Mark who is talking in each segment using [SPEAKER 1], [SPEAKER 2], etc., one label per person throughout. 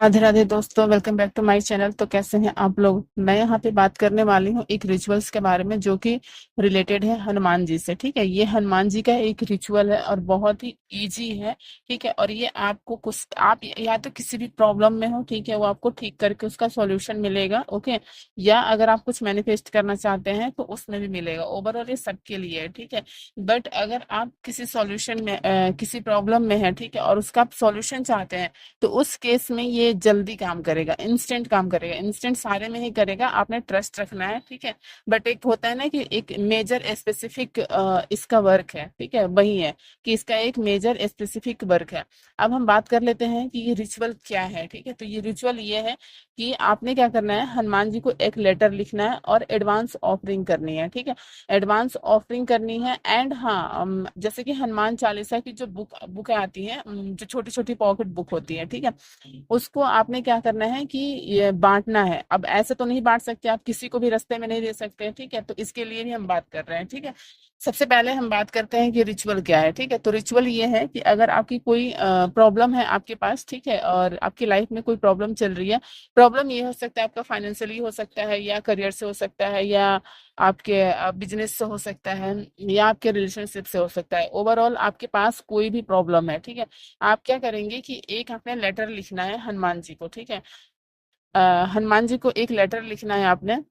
[SPEAKER 1] राधे राधे दोस्तों, welcome back to my channel. तो कैसे हैं आप लोग। मैं यहाँ पे बात करने वाली हूँ एक रिचुअल्स के बारे में जो कि रिलेटेड है हनुमान जी से। ठीक है, ये हनुमान जी का एक रिचुअल है और बहुत ही इजी है। ठीक है, और ये आपको कुछ आप या तो किसी भी प्रॉब्लम में हो, ठीक है, वो आपको ठीक करके उसका सॉल्यूशन मिलेगा। ओके, या अगर आप कुछ मैनिफेस्ट करना चाहते हैं तो उसमें भी मिलेगा। ओवरऑल ये सबके लिए है। ठीक है, बट अगर आप किसी सॉल्यूशन में किसी प्रॉब्लम में है, ठीक है, और उसका आप सॉल्यूशन चाहते हैं तो उस केस में ये जल्दी काम करेगा, इंस्टेंट काम करेगा, इंस्टेंट सारे में ही करेगा। आपने ट्रस्ट रखना है। ठीक है, बट एक होता है ना कि एक मेजर स्पेसिफिक इसका वर्क है। ठीक है, वही है कि इसका एक मेजर स्पेसिफिक वर्क है। अब हम बात कर लेते हैं कि ये रिचुअल क्या है। ठीक है, तो ये रिचुअल ये है कि आपने क्या करना है, हनुमान जी को एक लेटर लिखना है और एडवांस ऑफरिंग करनी है। ठीक है, एडवांस ऑफरिंग करनी है। एंड हाँ, जैसे कि हनुमान चालीसा की जो बुक आती है, जो छोटी छोटी पॉकेट बुक होती है, ठीक है, उसको आपने क्या करना है कि ये बांटना है। अब ऐसे तो नहीं बांट सकते, आप किसी को भी रास्ते में नहीं दे सकते। ठीक है, तो इसके लिए भी हम बात कर रहे हैं। ठीक है, सबसे पहले हम बात करते हैं कि रिचुअल क्या है। ठीक है, तो रिचुअल ये है कि अगर आपकी कोई प्रॉब्लम है आपके पास, ठीक है, और आपकी लाइफ में कोई प्रॉब्लम चल रही है। प्रॉब्लम ये हो सकता है आपका फाइनेंशियली हो सकता है, या करियर से हो सकता है, या आपके बिजनेस से हो सकता है, या आपके रिलेशनशिप से हो सकता है। ओवरऑल आपके पास कोई भी प्रॉब्लम है, ठीक है, आप क्या करेंगे कि एक आपने लेटर लिखना है हनुमान जी को। ठीक है, हनुमान जी को एक लेटर लिखना है आपने।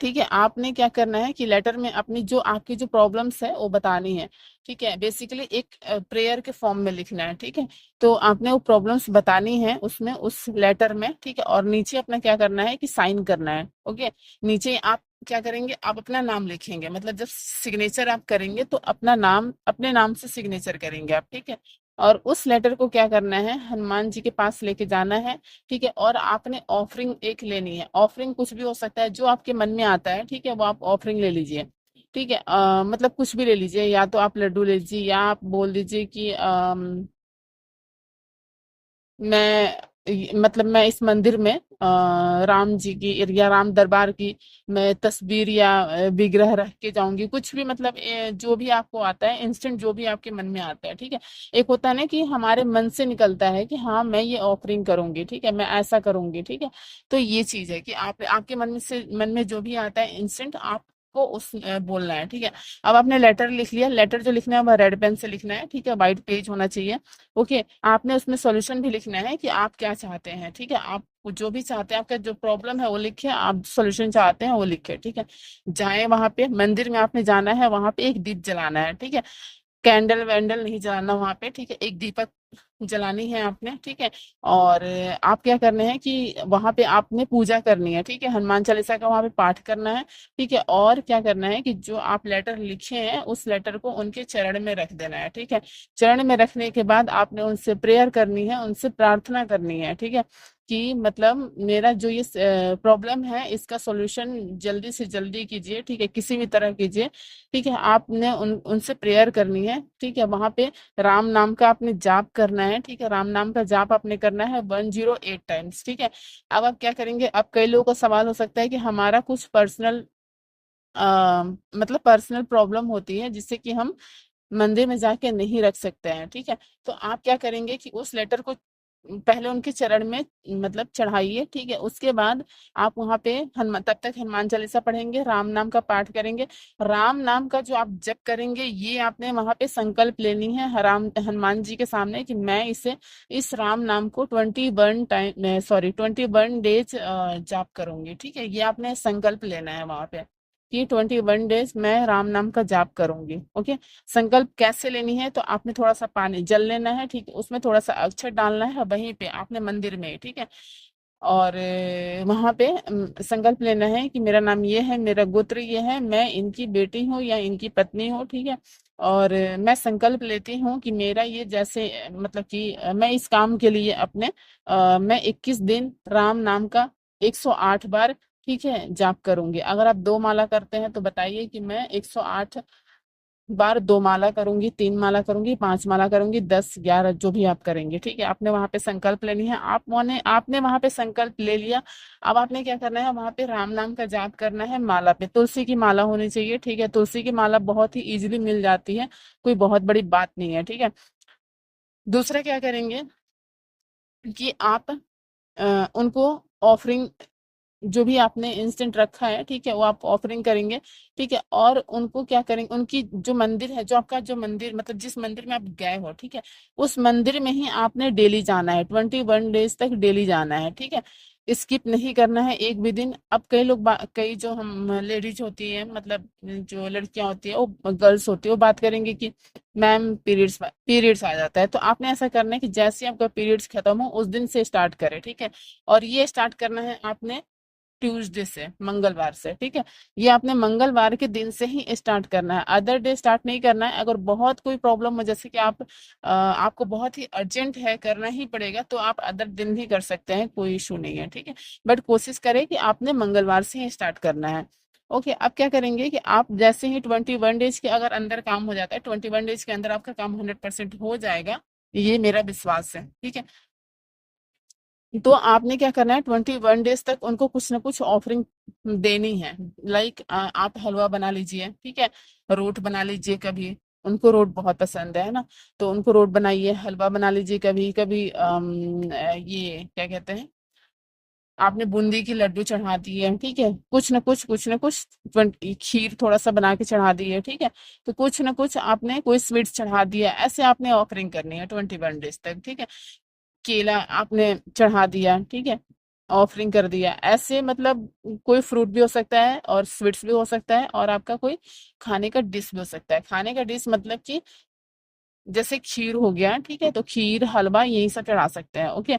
[SPEAKER 1] ठीक है, आपने क्या करना है कि लेटर में अपनी जो आपकी जो प्रॉब्लम्स है वो बतानी है। ठीक है, बेसिकली एक प्रेयर के फॉर्म में लिखना है। ठीक है, तो आपने वो प्रॉब्लम्स बतानी है उसमें, उस लेटर में। ठीक है, और नीचे अपना क्या करना है कि साइन करना है। ओके, नीचे आप क्या करेंगे, आप अपना नाम लिखेंगे। मतलब जब सिग्नेचर आप करेंगे तो अपना नाम, अपने नाम से सिग्नेचर करेंगे आप। ठीक है, और उस लेटर को क्या करना है, हनुमान जी के पास लेके जाना है। ठीक है, और आपने ऑफरिंग एक लेनी है। ऑफरिंग कुछ भी हो सकता है जो आपके मन में आता है। ठीक है, वो आप ऑफरिंग ले लीजिए। ठीक है, मतलब कुछ भी ले लीजिए, या तो आप लड्डू ले लीजिए, या आप बोल दीजिए कि मतलब मैं इस मंदिर में राम जी की या राम दरबार की मैं तस्वीर या विग्रह रख के जाऊंगी। कुछ भी, मतलब जो भी आपको आता है, इंस्टेंट जो भी आपके मन में आता है। ठीक है, एक होता है ना कि हमारे मन से निकलता है कि हाँ मैं ये ऑफरिंग करूंगी, ठीक है, मैं ऐसा करूंगी। ठीक है, तो ये चीज है कि आप आपके मन में जो भी आता है इंस्टेंट आपको उस बोलना है। ठीक है, अब आपने लेटर लिख लिया। लेटर जो लिखना है वह रेड पेन से लिखना है। ठीक है, व्हाइट पेज होना चाहिए। ओके, आपने उसमें सॉल्यूशन भी लिखना है कि आप क्या चाहते हैं। ठीक है, आप जो भी चाहते हैं, आपका जो प्रॉब्लम है वो लिखे, आप सॉल्यूशन चाहते हैं वो लिखे। ठीक है, जाए वहां पे मंदिर में आपने जाना है, वहां पे एक दीप जलाना है। ठीक है, कैंडल वैंडल नहीं जलाना वहां पे। ठीक है, एक दीपक जलानी है आपने। ठीक है, और आप क्या करने हैं कि वहां पे आपने पूजा करनी है। ठीक है, हनुमान चालीसा का वहां पे पाठ करना है। ठीक है, और क्या करना है कि जो आप लेटर लिखे हैं उस लेटर को उनके चरण में रख देना है। ठीक है, चरण में रखने के बाद आपने उनसे प्रेयर करनी है, उनसे प्रार्थना करनी है। ठीक है, कि मतलब मेरा जो ये प्रॉब्लम है इसका सॉल्यूशन जल्दी से जल्दी कीजिए। ठीक है, किसी भी तरह कीजिए। ठीक है, आपने उनसे प्रेयर करनी है। ठीक है, वहां पे राम नाम का आपने जाप करना है। ठीक है, राम नाम का जाप आपने करना है 108 टाइम्स। ठीक है, अब आप क्या करेंगे, अब कई लोगों का सवाल हो सकता है कि हमारा कुछ पर्सनल मतलब पर्सनल प्रॉब्लम होती है जिससे कि हम मंदिर में जाके नहीं रख सकते हैं। ठीक है, तो आप क्या करेंगे कि उस लेटर को पहले उनके चरण में मतलब चढ़ाइए। ठीक है, उसके बाद आप वहां पे हनुमान, तब तक हनुमान चालीसा पढ़ेंगे, राम नाम का पाठ करेंगे। राम नाम का जो आप जप करेंगे, ये आपने वहां पे संकल्प लेनी है राम हनुमान जी के सामने कि मैं इसे, इस राम नाम को 21 डेज जाप करूंगी। ठीक है, ये आपने संकल्प लेना है वहां पे कि 21 डेज मैं राम नाम का जाप करूंगी। ओके, संकल्प कैसे लेनी है, तो आपने थोड़ा सा पानी जल लेना है। ठीक है, उसमें थोड़ा सा अक्षर डालना है वहीं पे आपने मंदिर में। ठीक है, और वहां पे संकल्प लेना है कि मेरा नाम ये है, मेरा गोत्र ये है, मैं इनकी बेटी हूँ या इनकी पत्नी हूँ। ठीक है, और मैं संकल्प लेती हूँ कि मेरा ये जैसे मतलब कि मैं इस काम के लिए अपने मैं 21 दिन राम नाम का 108 बार, ठीक है, जाप करूंगी। अगर आप 2 माला करते हैं तो बताइए कि मैं 108 बार 2 माला करूंगी, 3 माला करूंगी, 5 माला करूंगी, 10, 11, जो भी आप करेंगे। ठीक है, आपने वहां पे संकल्प लेनी है। आपने वहां पे संकल्प ले लिया। अब आपने क्या करना है, वहां पे राम नाम का जाप करना है। माला पे तुलसी की माला होनी चाहिए। ठीक है, तुलसी की माला बहुत ही इजीली मिल जाती है, कोई बहुत बड़ी बात नहीं है। ठीक है, दूसरा क्या करेंगे, कि आप उनको ऑफरिंग, जो भी आपने इंस्टेंट रखा है, ठीक है, वो आप ऑफरिंग करेंगे। ठीक है, और उनको क्या करेंगे, उनकी जो मंदिर है, जो आपका जो मंदिर मतलब जिस मंदिर में आप गए हो, ठीक है, उस मंदिर में ही आपने डेली जाना है, 21 डेज तक डेली जाना है। ठीक है, स्किप नहीं करना है एक भी दिन। अब कई लोग कई जो हम लेडीज होती है, मतलब जो लड़कियां होती है, वो गर्ल्स होती है, वो बात करेंगे कि मैम पीरियड्स आ जाता है। तो आपने ऐसा करना है कि जैसे ही आपका पीरियड्स खत्म हो उस दिन से स्टार्ट करें। ठीक है, और ये स्टार्ट करना है आपने ट्यूसडे से, मंगलवार से। ठीक है, ये आपने मंगलवार के दिन से ही स्टार्ट करना है, अदर डे स्टार्ट नहीं करना है। अगर बहुत कोई प्रॉब्लम हो, जैसे कि आपको बहुत ही अर्जेंट है, करना ही पड़ेगा, तो आप अदर दिन भी कर सकते हैं, कोई इशू नहीं है। ठीक है, बट कोशिश करें कि आपने मंगलवार से ही स्टार्ट करना है। ओके, अब क्या करेंगे कि आप जैसे ही 21 डेज के अगर अंदर काम हो जाता है, 21 डेज के अंदर आपका काम 100% हो जाएगा, ये मेरा विश्वास है। ठीक है, तो आपने क्या करना है, 21 डेज तक उनको कुछ ना कुछ ऑफरिंग देनी है। लाइक आप हलवा बना लीजिए, ठीक है, रोट बना लीजिए कभी, उनको रोट बहुत पसंद है ना, तो उनको रोट बनाइए, हलवा बना लीजिए कभी कभी। ये क्या कहते हैं, आपने बूंदी की लड्डू चढ़ा दिए, ठीक है, कुछ ना कुछ 20 खीर थोड़ा सा बना के चढ़ा दिए, ठीक है, तो कुछ ना कुछ आपने कोई स्वीट्स चढ़ा दिया, ऐसे आपने ऑफरिंग करनी है 21 डेज तक। ठीक है, केला आपने चढ़ा दिया, ठीक है, ऑफरिंग कर दिया, ऐसे मतलब कोई फ्रूट भी हो सकता है और स्वीट्स भी हो सकता है, और आपका कोई खाने का डिश भी हो सकता है। खाने का डिश मतलब कि जैसे खीर हो गया, ठीक है, तो खीर हलवा यही सब चढ़ा सकते हैं। ओके,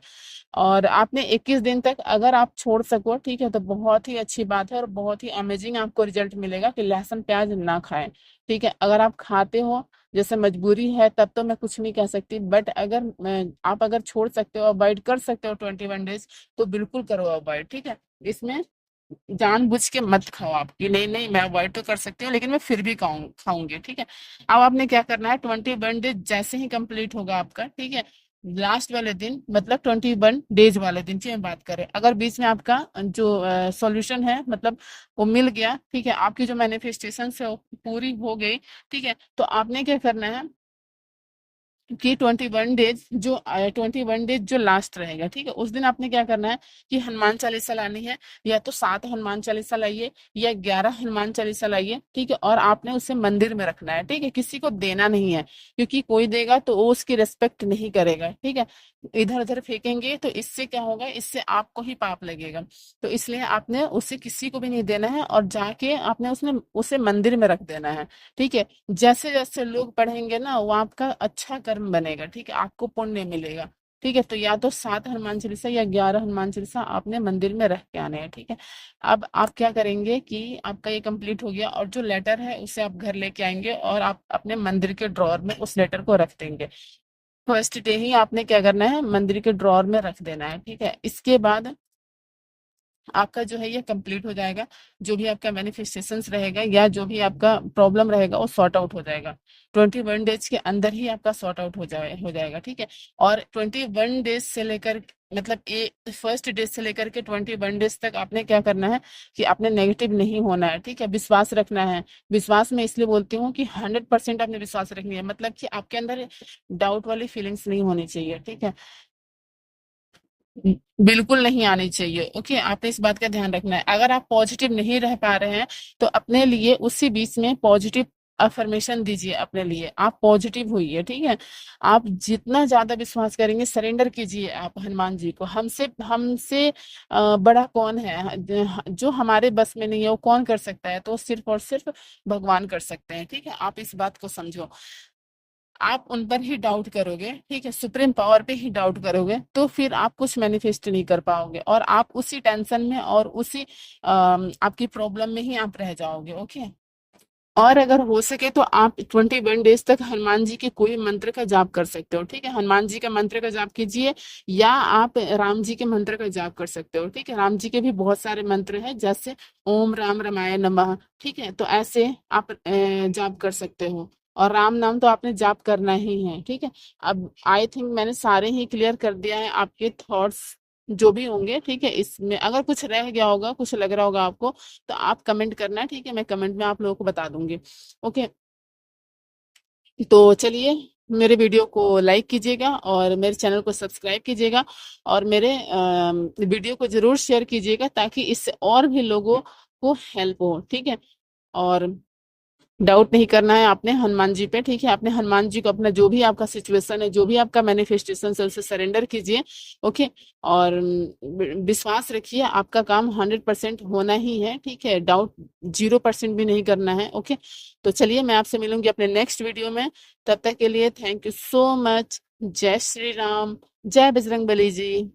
[SPEAKER 1] और आपने 21 दिन तक अगर आप छोड़ सको, ठीक है, तो बहुत ही अच्छी बात है और बहुत ही अमेजिंग आपको रिजल्ट मिलेगा कि लहसुन प्याज ना खाएं। ठीक है, अगर आप खाते हो, जैसे मजबूरी है, तब तो मैं कुछ नहीं कह सकती, बट अगर आप अगर छोड़ सकते हो, अवॉइड कर सकते हो 21 डेज, तो बिल्कुल करो अवॉइड। ठीक है, इसमें जानबूझ के मत खाओ आप कि नहीं नहीं मैं अवॉइड तो कर सकती हूँ लेकिन मैं फिर भी खाऊंगी। ठीक है, अब आपने क्या करना है, 21 डेज जैसे ही कंप्लीट होगा आपका, ठीक है, लास्ट वाले दिन मतलब 21 डेज वाले दिन की मैं बात करें, अगर बीच में आपका जो सॉल्यूशन है, मतलब वो मिल गया, ठीक है, आपकी जो मैनिफेस्टेशन है वो पूरी हो गई, ठीक है, तो आपने क्या करना है कि 21 डेज जो लास्ट रहेगा, ठीक है, उस दिन आपने क्या करना है कि हनुमान चालीसा लानी है, या तो 7 हनुमान चालीसा लाइए या 11 हनुमान चालीसा लाइए, ठीक है, और आपने उसे मंदिर में रखना है। ठीक है, किसी को देना नहीं है, क्योंकि कोई देगा तो वो उसकी रेस्पेक्ट नहीं करेगा। ठीक है, इधर उधर फेंकेंगे तो इससे क्या होगा, इससे आपको ही पाप लगेगा। तो इसलिए आपने उसे किसी को भी नहीं देना है, और जाके आपने उसने उसे मंदिर में रख देना है। ठीक है, जैसे जैसे लोग पढ़ेंगे ना, वो आपका अच्छा कर्म बनेगा, ठीक है, आपको पुण्य मिलेगा। ठीक है, तो या तो 7 हनुमान चालीसा या 11 हनुमान चालीसा आपने मंदिर में रख के आने हैं। ठीक है, अब आप क्या करेंगे कि आपका ये कंप्लीट हो गया, और जो लेटर है उसे आप घर लेके आएंगे और आप अपने मंदिर के ड्रॉर में उस लेटर को रख देंगे। फर्स्ट डे ही आपने क्या करना है, मंदिर के ड्रॉर में रख देना है। ठीक है, इसके बाद आपका जो है ये कंप्लीट हो जाएगा, जो भी आपका मैनिफेस्टेशंस रहेगा या जो भी आपका प्रॉब्लम रहेगा वो सॉर्ट आउट हो जाएगा। 21 डेज के अंदर ही आपका सॉर्ट आउट हो जाएगा। ठीक है, और 21 डेज से लेकर मतलब फर्स्ट डे से लेकर के 21 डेज तक आपने क्या करना है कि आपने नेगेटिव नहीं होना है। ठीक है, विश्वास रखना है। विश्वास में इसलिए बोलती हूँ कि 100% आपने विश्वास रखनी है, मतलब कि आपके अंदर डाउट वाली फीलिंग्स नहीं होनी चाहिए। ठीक है, बिल्कुल नहीं आनी चाहिए। ओके, आपने इस बात का ध्यान रखना है। अगर आप पॉजिटिव नहीं रह पा रहे हैं, तो अपने लिए उसी बीच में पॉजिटिव अफर्मेशन दीजिए, अपने लिए आप पॉजिटिव होइए। ठीक है, आप जितना ज्यादा विश्वास करेंगे, सरेंडर कीजिए आप हनुमान जी को। हमसे हमसे बड़ा कौन है, जो हमारे बस में नहीं है वो कौन कर सकता है, तो सिर्फ और सिर्फ भगवान कर सकते हैं। ठीक है, आप इस बात को समझो। आप उन पर ही डाउट करोगे, ठीक है, सुप्रीम पावर पे ही डाउट करोगे, तो फिर आप कुछ मैनिफेस्ट नहीं कर पाओगे, और आप उसी टेंशन में और उसी आपकी प्रॉब्लम में ही आप रह जाओगे। ओके, और अगर हो सके तो आप 21 डेज तक हनुमान जी के कोई मंत्र का जाप कर सकते हो। ठीक है, हनुमान जी का मंत्र का जाप कीजिए, या आप राम जी के मंत्र का जाप कर सकते हो। ठीक है, राम जी के भी बहुत सारे मंत्र हैं, जैसे ओम राम रमाय नमः। ठीक है, तो ऐसे आप जाप कर सकते हो, और राम नाम तो आपने जाप करना ही है। ठीक है, अब आई थिंक मैंने सारे ही क्लियर कर दिया है आपके थॉट्स जो भी होंगे। ठीक है, इसमें अगर कुछ रह गया होगा, कुछ लग रहा होगा आपको, तो आप कमेंट करना, ठीक है, मैं कमेंट में आप लोगों को बता दूंगी। ओके, तो चलिए, मेरे वीडियो को लाइक कीजिएगा और मेरे चैनल को सब्सक्राइब कीजिएगा और मेरे वीडियो को जरूर शेयर कीजिएगा ताकि इससे और भी लोगों को हेल्प हो, ठीक है। और डाउट नहीं करना है आपने हनुमान जी पे, ठीक है। आपने हनुमान जी को अपना जो भी आपका सिचुएशन है, जो भी आपका मैनिफेस्टेशन है, उसे सरेंडर कीजिए, ओके। और विश्वास रखिए, आपका काम 100% होना ही है, ठीक है। डाउट 0% भी नहीं करना है, ओके। तो चलिए, मैं आपसे मिलूंगी अपने नेक्स्ट वीडियो में। तब तक के लिए थैंक यू सो मच। जय श्री राम, जय बजरंग बली जी।